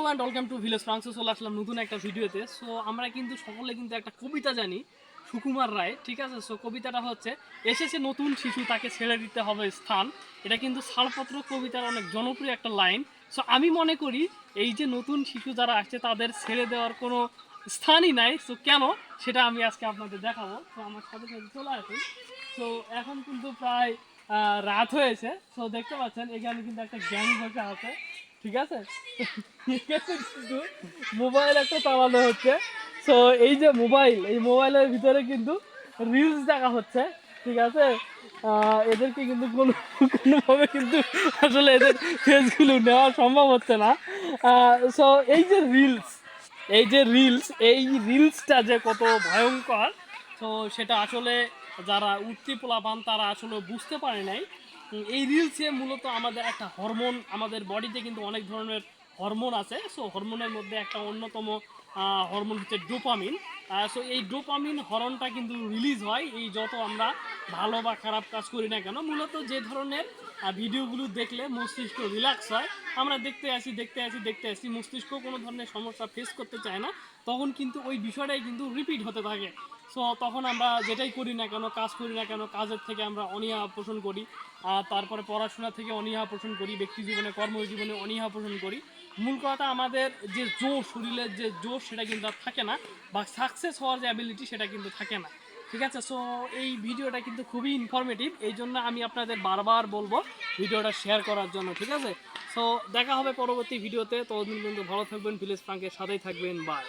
And welcome to village ফ্রান্সে চলে আসলাম নতুন একটা ভিডিওতে। সো আমরা কিন্তু সকলে কিন্তু একটা কবিতা জানি, সুকুমার রায়, ঠিক আছে। সো কবিতাটা হচ্ছে এসেছে নতুন শিশু তাকে ছেড়ে দিতে হবে স্থান। এটা কিন্তু ছাড়পত্র কবিতার অনেক জনপ্রিয় একটা লাইন। সো আমি মনে করি এই যে নতুন শিশু যারা আসছে তাদের ছেড়ে দেওয়ার কোনো স্থানই নাই। সো কেন সেটা আমি আজকে আপনাদের দেখাবো। তো আমার সাথে সাথে চলে আসুন। সো এখন কিন্তু প্রায় রাত হয়েছে। সো দেখতে পাচ্ছেন এখানে কিন্তু একটা গ্যাং বসে আছে, ঠিক আছে। কিন্তু মোবাইল একটা চালানো হচ্ছে। সো এই যে মোবাইল, এই মোবাইলের ভিতরে কিন্তু রিলস দেখা হচ্ছে, ঠিক আছে। এদেরকে কিন্তু কোনোভাবে কিন্তু আসলে এদের ফেসগুলো নেওয়া সম্ভব হচ্ছে না। সো এই রিলসটা যে কত ভয়ঙ্কর, তো সেটা আসলে যারা উঠতি পোলাপান তারা আসলে বুঝতে পারে নাই। এই রিলসে মূলত আমাদের একটা হরমোন, আমাদের বডিতে কিন্তু অনেক ধরনের হরমোন আছে। সো হরমোনের মধ্যে একটা অন্যতম হরমোন হচ্ছে ডোপামিন। সো এই ডোপামিন হরমোনটা কিন্তু রিলিজ হয় এই যত আমরা ভালো বা খারাপ কাজ করি না কেন। মূলত যে ধরনের ভিডিওগুলো দেখলে মস্তিষ্ক রিল্যাক্স হয়, আমরা দেখতে আসি মস্তিষ্ক কোনো ধরনের সমস্যা ফেস করতে চায় না, তখন কিন্তু ওই বিষয়টাই কিন্তু রিপিট হতে থাকে। সো তখন আমরা যেটাই করি না কেন, কাজ করি না কেন, কাজের থেকে আমরা অনীহা পোষণ করি, তারপরে পড়াশোনা থেকে অনীহা পোষণ করি, ব্যক্তি জীবনে কর্মজীবনে অনীহা পোষণ করি। মূল কথা আমাদের যে জোশ, শরীরের যে জোশ সেটা কিন্তু আর থাকে না, বা সাকসেস হওয়ার যে অ্যাবিলিটি সেটা কিন্তু থাকে না, ঠিক আছে। সো এই ভিডিওটা কিন্তু খুবই ইনফরমেটিভ, এই জন্য আমি আপনাদের বারবার বলবো ভিডিওটা শেয়ার করার জন্য, ঠিক আছে। সো দেখা হবে পরবর্তী ভিডিওতে, ততদিন কিন্তু ভালো থাকবেন, ভিলেজ ফ্রাঙ্কের সাথেই থাকবেন, বাই।